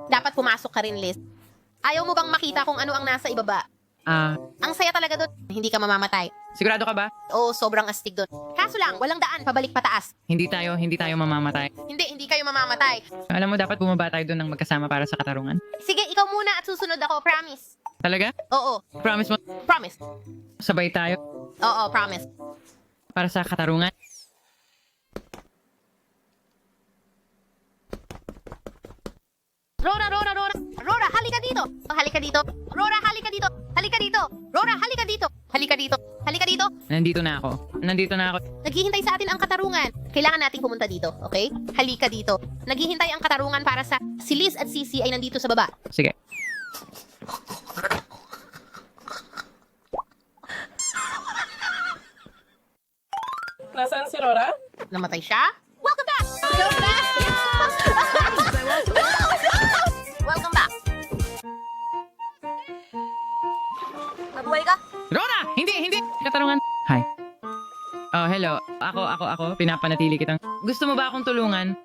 Dapat pumasok ka rin, Liz. Ayaw mo bang makita kung ano ang nasa ibaba? Ang saya talaga doon. Hindi ka mamamatay. Sigurado ka ba? Oo, sobrang astig doon. Kaso lang, walang daan, pabalik pataas. Hindi tayo mamamatay. Hindi kayo mamamatay. Alam mo, dapat bumaba tayo doon ng magkasama para sa katarungan. Sige, ikaw muna at susunod ako, promise. Talaga? Oo, Promise mo, promise. sabay tayo Oo, promise. para sa katarungan? Rora, Rora, Rora. Rora, halika dito. Halika dito. Rora, halika dito. Halika dito. Rora, halika dito. Halika dito. Halika dito. Nandito na ako. Naghihintay sa atin ang katarungan. Kailangan nating pumunta dito, okay? Halika dito. Naghihintay ang katarungan para sa si Liz at Sisi ay nandito sa baba. Sige. Nasaan si Rora? Namatay siya? Welcome back! Welcome back! Welcome back! Mabuhay ka? Rora! Hindi! Katarungan. Hi. Oh, hello. Ako. Pinapanatili kitang. Gusto mo ba akong tulungan?